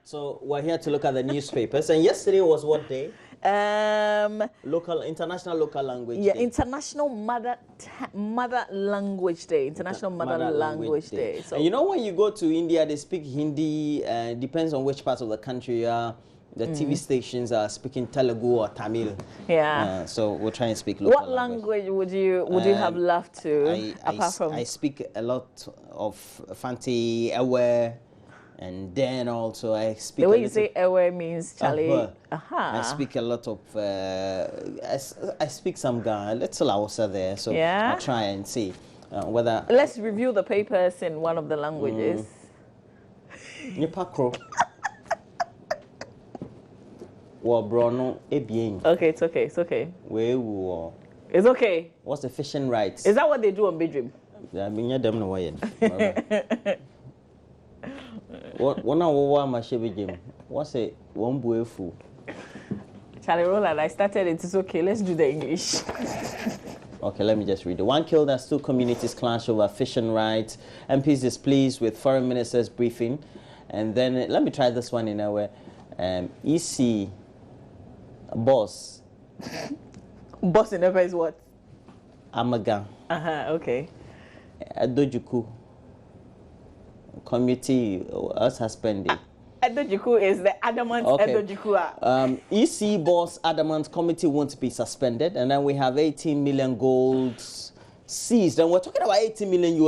So we're here to look at the newspapers. And yesterday was what day? International Local Language Day. Yeah, International Mother Language Day. International Mother Language Day. So, and you know, when you go to India, they speak Hindi. Depends on which part of the country you are. The TV stations are speaking Telugu or Tamil. Yeah. So we'll try and speak local What language would you have loved to, apart from? I speak a lot of Fanti, Ewe, and then also I speak. The way you say Ewe means Charlie. I speak a lot of. I speak some Ghana, little Hausa there. So I'll try and see whether. Let's review the papers in one of the languages. Nyepakro. Okay, it's okay. It's okay. It's okay. What's the fishing rights? Is that what they do on Bedroom? I mean, you don't know why. What now? What my Jim? What's it? One boy fool. Charlie Roland, I started it. It's okay. Let's do the English. Okay, let me just read it. One killed as two communities clash over fishing rights. MPs displeased with foreign minister's briefing. And then let me try this one in a way. EC boss. Boss in ever is what? Amaga. Okay. Adojuku. Committee suspended. Adojuku is the adamant Adojuku. EC boss adamant committee won't be suspended, and then we have 18 million gold seized, and we're talking about $80 million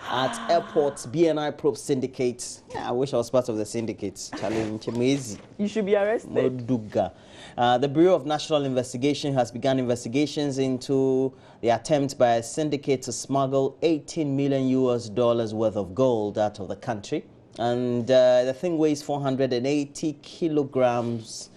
at airports. BNI probe syndicates. Yeah, I wish I was part of the syndicates. Challenge amazing. You should be arrested. The Bureau of National Investigation has begun investigations into the attempt by a syndicate to smuggle $18 million worth of gold out of the country. And the thing weighs 480 kilograms,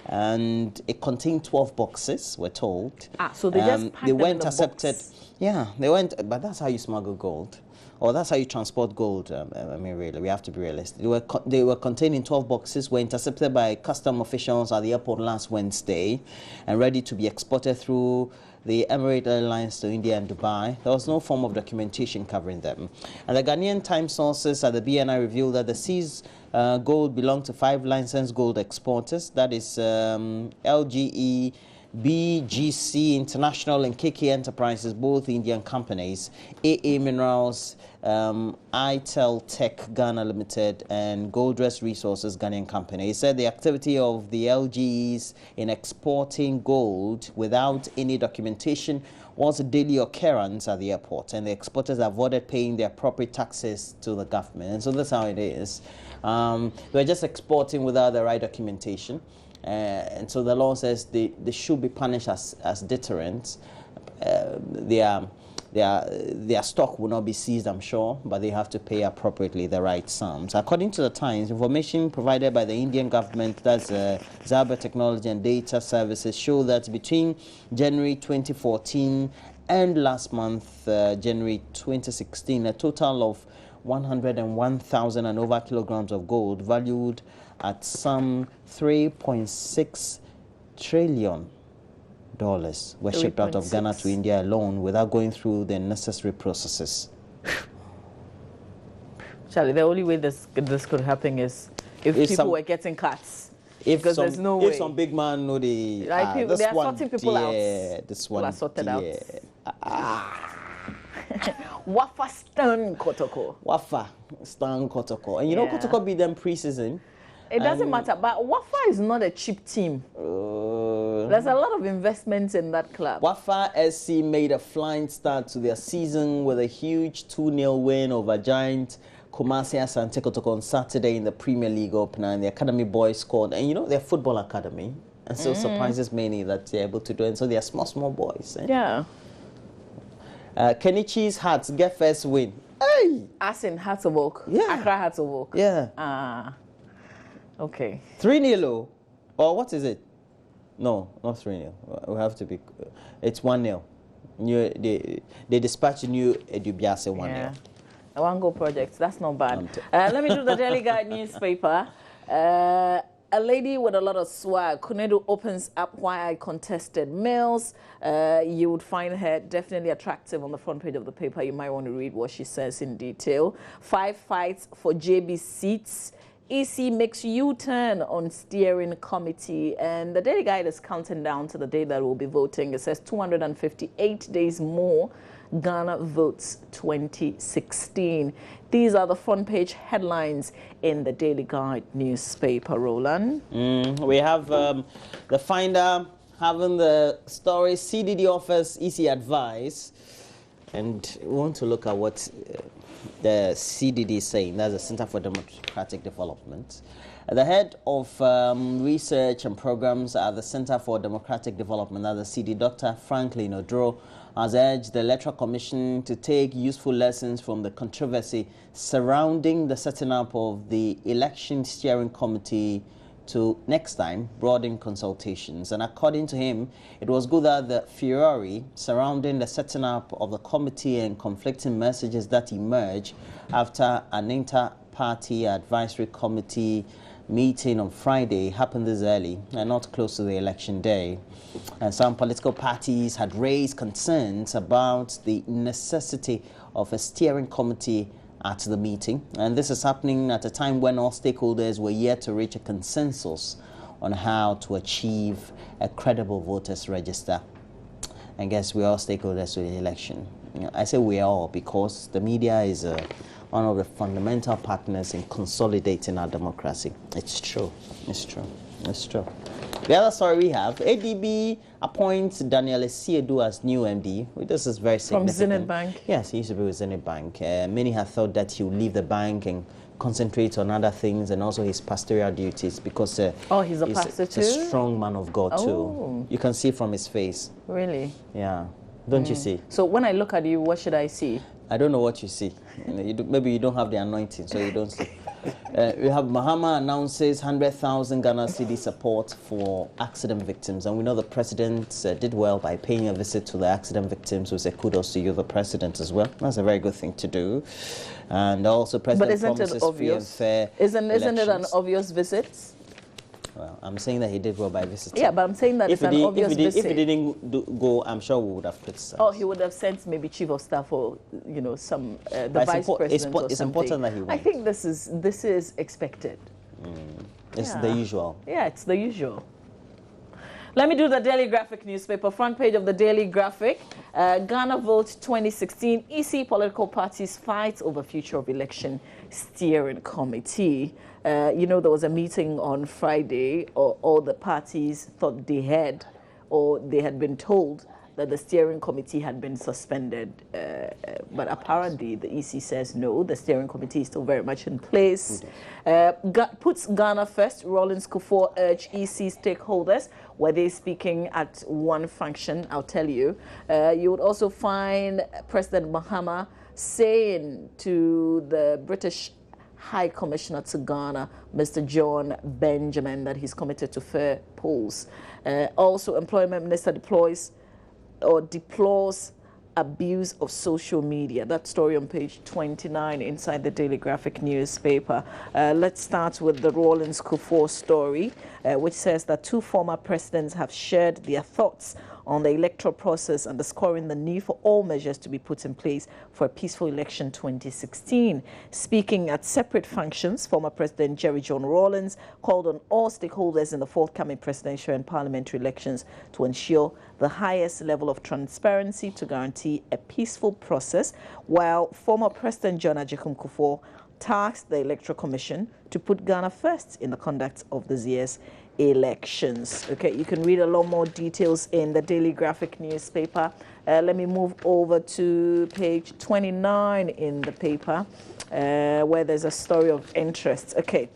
and it contained 12 boxes, we're told. So they just packed them in the box. Yeah, they went, but that's how you smuggle gold. Or that's how you transport gold. I mean, really, we have to be realistic. They were contained in 12 boxes, were intercepted by custom officials at the airport last Wednesday, and ready to be exported through the Emirates Airlines to India and Dubai. There was no form of documentation covering them. And the Ghanaian Times sources at the BNI revealed that the seized gold belonged to 5 licensed gold exporters. That is LGE, BGC International and KK Enterprises, both Indian companies, AA Minerals, ITEL Tech Ghana Limited, and Goldrest Resources Ghanaian company. He said the activity of the LGEs in exporting gold without any documentation was a daily occurrence at the airport, and the exporters avoided paying their appropriate taxes to the government. And so that's how it is. They're just exporting without the right documentation. And so the law says they should be punished as deterrents. Their stock will not be seized, I'm sure, but they have to pay appropriately the right sums. According to the Times, information provided by the Indian government, that's Cyber Technology and Data Services, show that between January 2014 and last month, January 2016, a total of 101,000 and over kilograms of gold valued at some $3.6 trillion were shipped out of Ghana to India alone without going through the necessary processes. Charlie, the only way this could happen is if people were getting cuts. Because there's no way. If some big man know they are sorting people out. This one are sorted out. Wafa Stan Kotoko. Wafa Stan Kotoko. And you know Kotoko beat them pre-season. It doesn't matter, but Wafa is not a cheap team. There's a lot of investments in that club. Wafa SC made a flying start to their season with a huge 2-0 win over giant Kumasi Asante Kotoko on Saturday in the Premier League opener, and the academy boys scored. And you know, they're football academy, and so surprises many that they're able to do it. And so they're small boys. Yeah. Kenichi's Hearts get first win. Hey! As in Hearts of Oak. Yeah. Accra Hearts of Oak. Yeah. Okay. 3-0. Or what is it? No, not 3-0. We have to be. It's 1-0. They dispatched New Edubiase 1-0. Yeah. A one-goal project. That's not bad. Let me do the Daily Guide newspaper. A lady with a lot of swag. Kunedu opens up why I contested males. You would find her definitely attractive on the front page of the paper. You might want to read what she says in detail. 5 fights for JB seats. EC makes U-turn on steering committee, and the Daily Guide is counting down to the day that we'll be voting. It says 258 days more, Ghana votes 2016. These are the front page headlines in the Daily Guide newspaper, Roland. We have the Finder having the story, CDD offers EC advice, and we want to look at what the CDD is saying. That's the Center for Democratic Development. The head of research and programs at the Center for Democratic Development, that's the CD, Dr. Franklin Odro, has urged the Electoral Commission to take useful lessons from the controversy surrounding the setting up of the Election Steering Committee to next time broaden consultations. And according to him, it was good that the furore surrounding the setting up of the committee and conflicting messages that emerged after an inter-party advisory committee meeting on Friday happened this early and not close to the election day. And some political parties had raised concerns about the necessity of a steering committee at the meeting, and this is happening at a time when all stakeholders were yet to reach a consensus on how to achieve a credible voters register. I guess we're all stakeholders with the election. I say we are all because the media is one of the fundamental partners in consolidating our democracy. It's true. It's true. It's true. The other story we have, ADB appoints Daniel Esiedu as new MD. This is very significant. From Zenith Bank? Yes, he used to be with Zenith Bank. Many have thought that he would leave the bank and concentrate on other things and also his pastoral duties because he's a pastor too? He's a strong man of God too. You can see from his face. Really? Yeah. Don't you see? So when I look at you, what should I see? I don't know what you see. Maybe you don't have the anointing, so you don't see. We have Mahama announces 100,000 Ghana cedi support for accident victims. And we know the president did well by paying a visit to the accident victims. We say kudos to you, the president, as well. That's a very good thing to do. And also, President promises free and fair Isn't it an obvious visit? Well, I'm saying that he did well by visiting. Yeah, but I'm saying that it's an obvious visit. If he didn't go, I'm sure we would have criticized. Oh, he would have sent maybe chief of staff or, some the vice president or something. It's important that he went. I think this is expected. It's the usual. Yeah, it's the usual. Let me do the Daily Graphic newspaper. Front page of the Daily Graphic. Ghana Vote 2016. EC political parties fight over future of election steering committee. There was a meeting on Friday. All the parties thought they had been told that the steering committee had been suspended. But apparently the EC says no, the steering committee is still very much in place. Puts Ghana first. Rawlings Kufuor urged EC stakeholders. Were they speaking at one function? I'll tell you. You would also find President Mahama saying to the British High Commissioner to Ghana, Mr. John Benjamin, that he's committed to fair polls. Also, Employment Minister deplores abuse of social media. That story on page 29 inside the Daily Graphic newspaper. Let's start with the Rawlings Kufuor story, which says that two former presidents have shared their thoughts on the electoral process, underscoring the need for all measures to be put in place for a peaceful election 2016. Speaking at separate functions, former President Jerry John Rawlings called on all stakeholders in the forthcoming presidential and parliamentary elections to ensure the highest level of transparency to guarantee a peaceful process, while former President John Agyekum Kufuor tasked the Electoral Commission to put Ghana first in the conduct of this year's elections. Okay, you can read a lot more details in the Daily Graphic newspaper. Let me move over to page 29 in the paper, where there's a story of interest. Okay.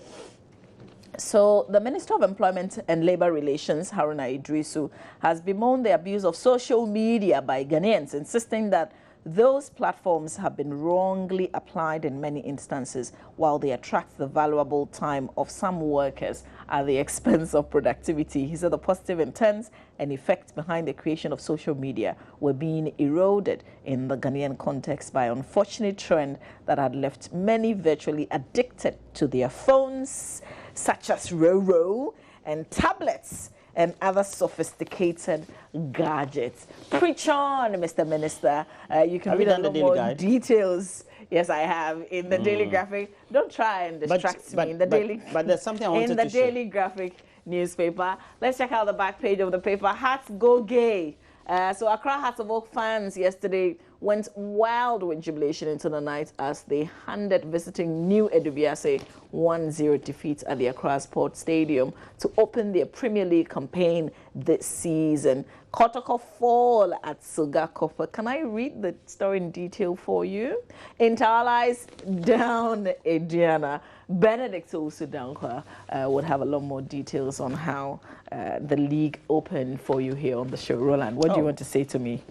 So the Minister of Employment and Labour Relations, Haruna Idrisu, has bemoaned the abuse of social media by Ghanaians, insisting that those platforms have been wrongly applied in many instances, while they attract the valuable time of some workers at the expense of productivity. He said the positive intents and effects behind the creation of social media were being eroded in the Ghanaian context by an unfortunate trend that had left many virtually addicted to their phones, such as Roro and tablets and other sophisticated gadgets. Preach on, Mr. Minister. You can read a lot more details Yes, I have. In the Daily Graphic. Don't try and distract me. In the Daily. But there's something I wanted to In the Daily Graphic newspaper. Let's check out the back page of the paper. Hearts go gay. So Accra Hearts of Oak fans yesterday went wild with jubilation into the night as they handed visiting New Edubiase 1-0 defeat at the Accra Sports Stadium to open their Premier League campaign this season. Kotoko fall at Suga Copper. Can I read the story in detail for you? Interallies down Adriana. Benedict Owusu-Dankwa would have a lot more details on how the league opened for you here on the show. Roland, what do you want to say to me?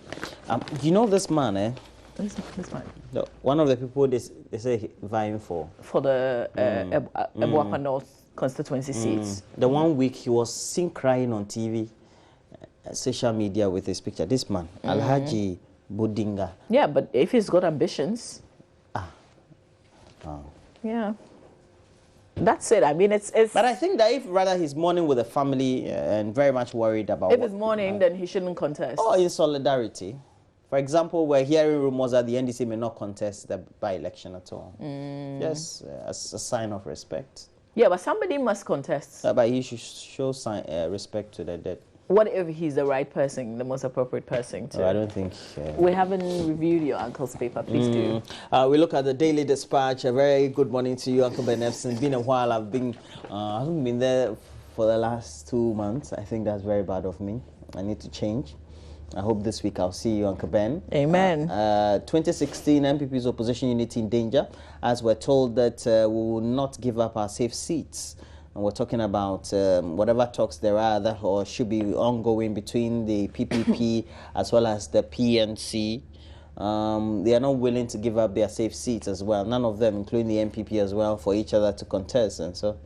You know this man, eh? This man. One of the people they say vying for the Ebuapa North constituency seats. The 1 week he was seen crying on TV, social media with his picture. This man, Alhaji Budinga. Yeah, but if he's got ambitions. Yeah. That's it. I mean, it's. But I think that if rather he's mourning with the family and very much worried about. If he's mourning, then he shouldn't contest. Or in solidarity. For example, we're hearing rumors that the NDC may not contest the by-election at all. Yes, as a sign of respect. Yeah, but somebody must contest. But he should show respect to the dead. What if he's the right person, the most appropriate person to? I don't think. We haven't reviewed your uncle's paper. Please do. We look at the Daily Dispatch. A very good morning to you, Uncle Ben Epson. It's been a while. I haven't been there for the last 2 months. I think that's very bad of me. I need to change. I hope this week I'll see you, Uncle Ben. Amen. 2016 MPP's opposition unity in danger, as we're told that we will not give up our safe seats. And we're talking about whatever talks there are that or should be ongoing between the PPP as well as the PNC. They are not willing to give up their safe seats as well. None of them, including the MPP as well, for each other to contest. And so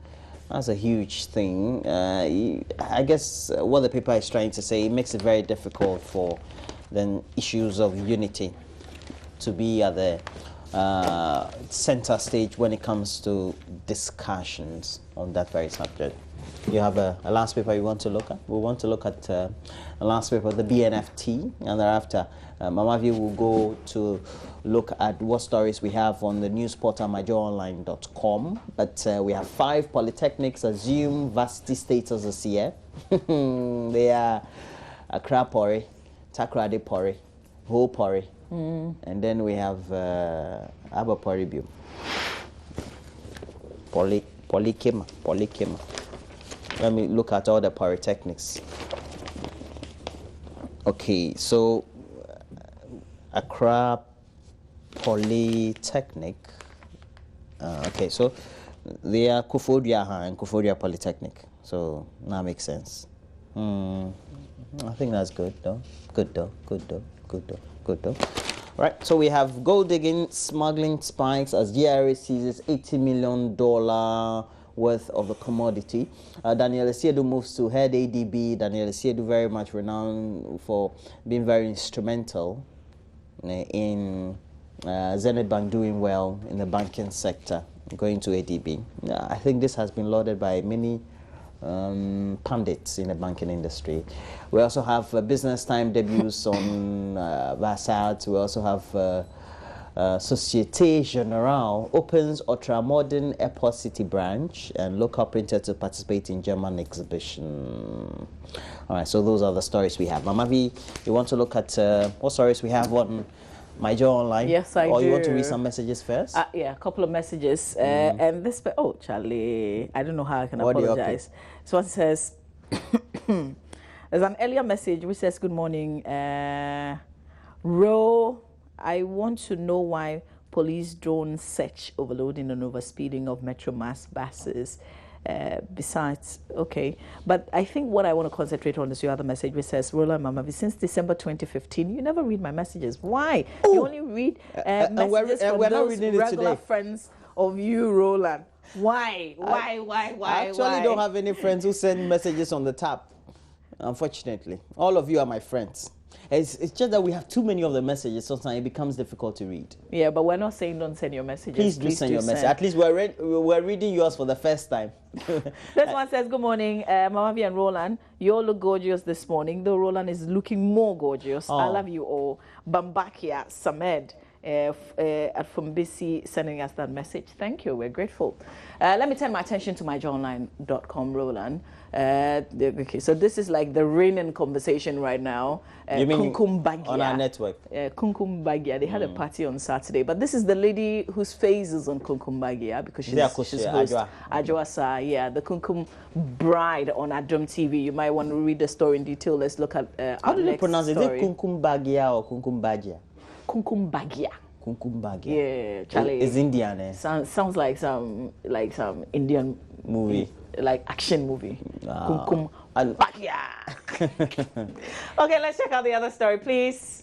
that's a huge thing. I guess what the paper is trying to say, it makes it very difficult for the issues of unity to be at the center stage when it comes to discussions on that very subject. You have a last paper you want to look at? We want to look at a last paper, the BNFT, and thereafter Mama V will go to look at what stories we have on the news portal majoronline.com. But we have 5 polytechnics assume varsity status this year. They are Accra Pori, Takoradi Pori, Ho Pori, and then we have Aba Pori Biu. Polykema. Let me look at all the polytechnics. Okay, so Accra Polytechnic. Okay, so they are Kufodia and Kufodia Polytechnic. So that makes sense. I think that's good though. Good though. Right, so we have gold digging, smuggling spikes as GRA seizes $80 million worth of the commodity. Daniel Esiedu moves to head ADB. Daniel Esiedu, very much renowned for being very instrumental in Zenith Bank doing well in the banking sector, going to ADB. I think this has been lauded by many pundits in the banking industry. We also have business time debuts on Vassart. We also have Societe Generale opens ultra-modern Airport City branch and local printer to participate in German exhibition. All right, so those are the stories we have. Mama V, you want to look at what stories we have on My Joy Online? Yes, I do. Or you want to read some messages first? Yeah, a couple of messages. And this, oh, Charlie, I don't know how I can apologize. So it says, there's an earlier message which says, good morning, Ro, I want to know why police drone search overloading and overspeeding of Metro Mass buses. Besides, okay, but I think what I want to concentrate on is your other message which says, Roland Mamavi, since December 2015, you never read my messages. Why? Ooh. You only read messages from those regular friends of you, Roland. Why? I actually don't have any friends who send messages on the tap, unfortunately. All of you are my friends. It's just that we have too many of the messages, so sometimes it becomes difficult to read. Yeah, but we're not saying don't send your messages. Please do send your message. At least we're reading yours for the first time. This one says, good morning, Mama V and Roland. You all look gorgeous this morning, though Roland is looking more gorgeous. Oh. I love you all. Bambakia Samed From BC sending us that message. Thank you. We're grateful. Let me turn my attention to myjournline.com, Roland. Okay, so this is like the reigning conversation right now. You mean Kunkum Bagia. On our network? Kunkum Bagia. They had a party on Saturday, but this is the lady whose face is on Kunkum Bagia because she's host. Ajwa Sa, yeah, the Kunkum bride on Adom TV. You might want to read the story in detail. Let's look at how do they pronounce it? Is it Kunkum Bagia or Kunkum Bagia? Kunkum Bagia. Kunkum Bagia. Yeah, Charlie. It's Indian, eh? Sounds like some Indian movie, like action movie. Kunkum Bagia. Okay, let's check out the other story, please.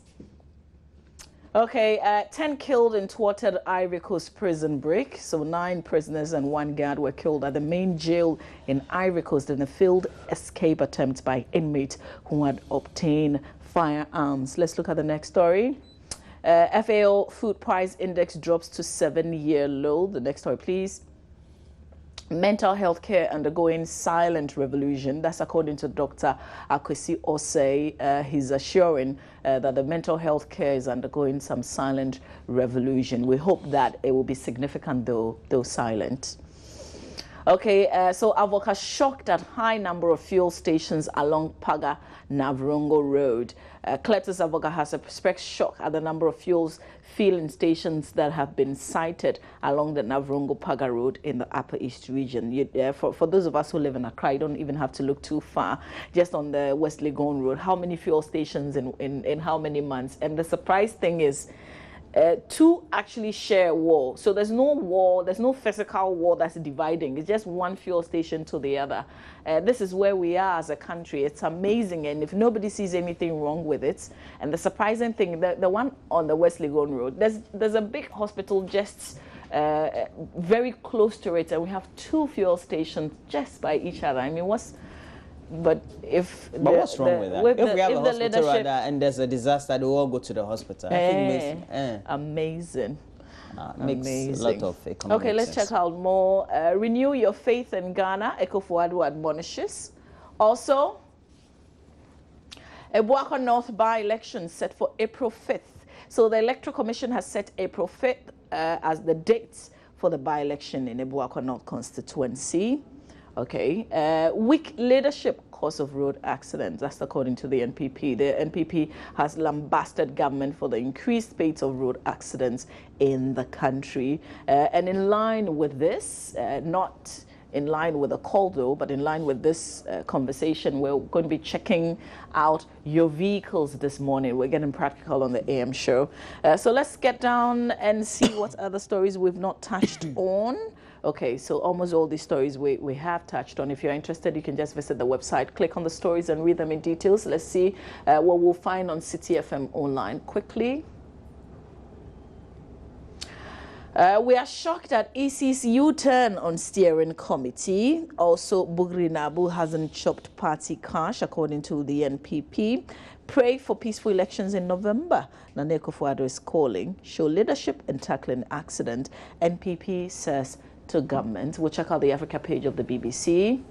Okay, 10 killed in thwarted Ivory Coast prison break. So 9 prisoners and 1 guard were killed at the main jail in Ivory Coast in a failed escape attempt by inmates who had obtained firearms. Let's look at the next story. FAO food price index drops to 7-year low. The next story, please. Mental health care undergoing silent revolution. That's according to Dr. Akwesi Osei. He's assuring that the mental health care is undergoing some silent revolution. We hope that it will be significant, though silent. Okay, so Avoca shocked at high number of fuel stations along Paga Navrongo Road. Cletus Avoca has expressed shock at the number of filling stations that have been sighted along the Navrongo Paga Road in the Upper East region. For those of us who live in Accra, you don't even have to look too far. Just on the West Legon Road, how many fuel stations in how many months? And the surprise thing is, 2 actually share a wall. So there's no wall, there's no physical wall that's dividing. It's just one fuel station to the other. This is where we are as a country. It's amazing, and if nobody sees anything wrong with it. And the surprising thing, the one on the West Legon Road, there's a big hospital just very close to it, and we have 2 fuel stations just by each other. I mean, what's what's wrong with that? If we have a hospital right there and there's a disaster, they all go to the hospital. I think amazing. Makes a lot of economic Okay, let's check out more. Renew your faith in Ghana. Ekufuado admonishes. Also, Ebuako North by-election set for April 5th. So the Electoral Commission has set April 5th as the date for the by-election in Ebuako North constituency. Okay, weak leadership cause of road accidents. That's according to the NPP. The NPP has lambasted government for the increased rates of road accidents in the country. And in line with this, not in line with a call though, but in line with this conversation, we're going to be checking out your vehicles this morning. We're getting practical on the AM show. So let's get down and see what other stories we've not touched on. Okay, so almost all these stories we have touched on. If you're interested, you can just visit the website, click on the stories and read them in details. Let's see what we'll find on City FM Online quickly. We are shocked at EC's U-turn on steering committee. Also, Bugri Nabu hasn't chopped party cash, according to the NPP. Pray for peaceful elections in November. Nana Akufo-Addo is calling. Show leadership in tackling accident. NPP says to government. We'll check out the Africa page of the BBC.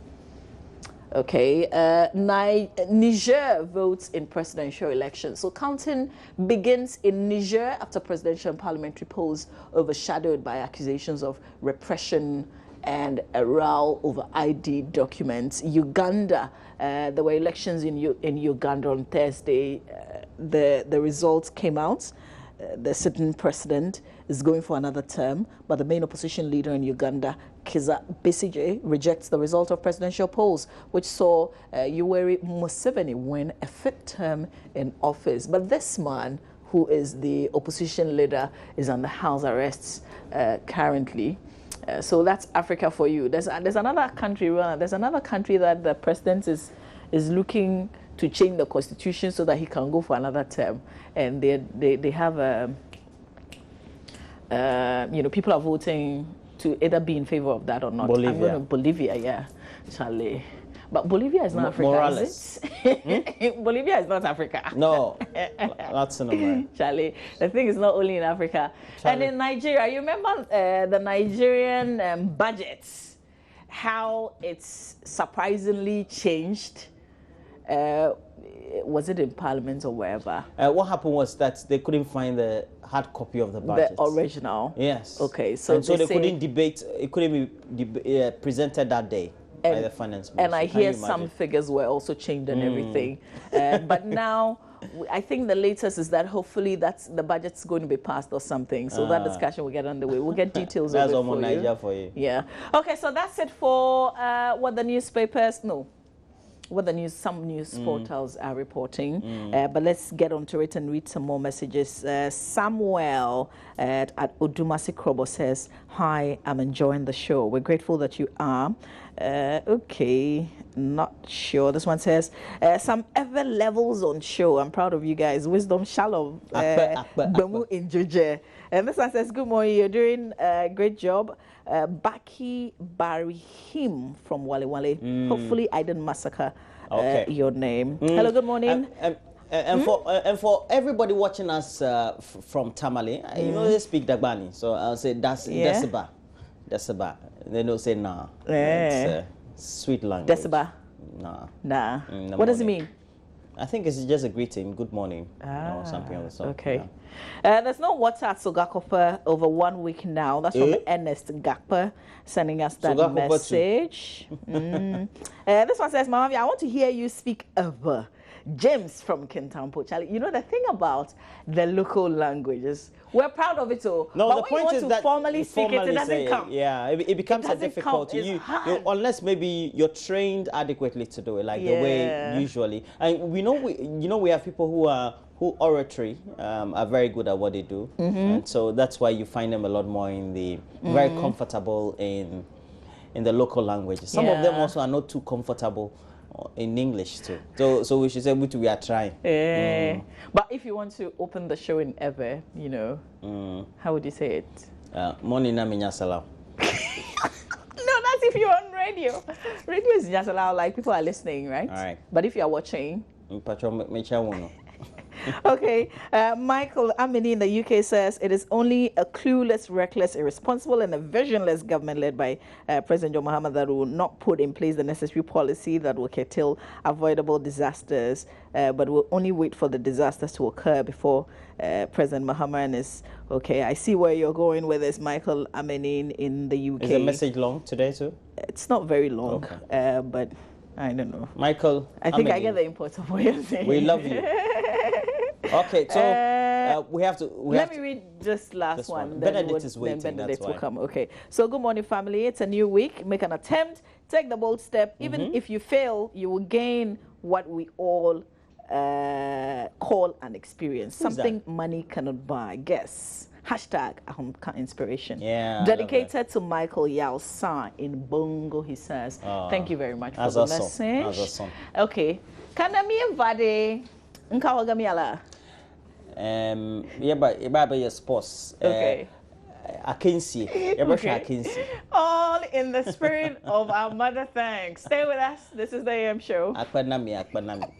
Okay, Niger votes in presidential elections. So counting begins in Niger after presidential and parliamentary polls overshadowed by accusations of repression and a row over ID documents. Uganda, there were elections in Uganda on Thursday. The results came out. The sitting president is going for another term, but the main opposition leader in Uganda, Kizza Besigye, rejects the result of presidential polls, which saw Yoweri Museveni win a 5th term in office. But this man, who is the opposition leader, is under house arrests currently. So that's Africa for you. There's another country, there's another country that the president is looking to change the constitution so that he can go for another term, and they have people are voting to either be in favor of that or not. Bolivia. I'm going to Bolivia, yeah, Charlie. But Bolivia is not Africa, Morales. is it? Bolivia is not Africa. No, that's not right. Charlie, the thing is not only in Africa. Charlie. And in Nigeria, you remember the Nigerian budgets, how it's surprisingly changed. Was it in Parliament or wherever? What happened was that they couldn't find the hard copy of the budget. The original. Yes. Okay, so they couldn't debate. It couldn't be presented that day by the finance minister. And I hear some figures were also changed and everything. But now, I think the latest is that hopefully the budget's going to be passed or something. So that discussion will get underway. We'll get details of it for you. Niger for you. Yeah. Okay, so that's it for what the newspapers. No. What some news portals are reporting. But let's get onto it and read some more messages. Samuel at Odumasi Krobo says, "Hi, I'm enjoying the show. We're grateful that you are." Okay, not sure. This one says, "Some ever levels on show. I'm proud of you guys. Wisdom Shalom. Bemu in Juje." And this one says, "Good morning. You're doing a great job." Baki Barihim from Wale Wale. Hopefully, I didn't massacre your name. Hello, good morning. And for everybody watching us from Tamale, you know they speak Dagbani, so I'll say Decibel. They don't say nah. It's sweet language. Decibel. Nah. What does it mean? I think it's just a greeting. Good morning. Or something of the sort. Okay. Yeah. There's no water at Sogakope over 1 week now. That's from Ernest Gakpe sending us that message. This one says, "Mama, I want to hear you speak ever." James from Kintampo. Charlie, you know the thing about the local languages, we're proud of it all. No, but the when point you want is to that formally speak it doesn't come. Yeah, it becomes a difficulty. You unless maybe you're trained adequately to do it, like the way usually. And we have people who oratory are very good at what they do, and so that's why you find them a lot more in the very comfortable in the local languages. Some of them also are not too comfortable in English too. So we should say we are trying. But if you want to open the show in ever, how would you say it? Morning na minya salam. No, that's if you're on radio. Radio is just allowed, like people are listening, right? All right. But if you're watching. Okay, Michael Amini in the UK says it is only a clueless, reckless, irresponsible, and a visionless government led by President John Mahama that will not put in place the necessary policy that will curtail avoidable disasters, but will only wait for the disasters to occur before President Mahama is okay. I see where you're going with this, Michael Amini in the UK. Is the message long today too? It's not very long, but I don't know. Michael, I think I get the import of what you're saying. We love you. Okay, so we have to. Let me read this last one. Benedict is waiting. Then Benedict will come. Okay. So good morning, family. It's a new week. Make an attempt. Take the bold step. Even if you fail, you will gain what we all call an experience. Something money cannot buy. Guess. Hashtag Ahomka Inspiration. Yeah. Dedicated to Michael Yalsa in Bongo, he says. Thank you very much for the message. That's awesome. Okay. Kanami Vade Nkawagamiala. Your sports. Okay. Akinsi. All in the spirit of our mother thanks. Stay with us. This is the AM show. Akpanami.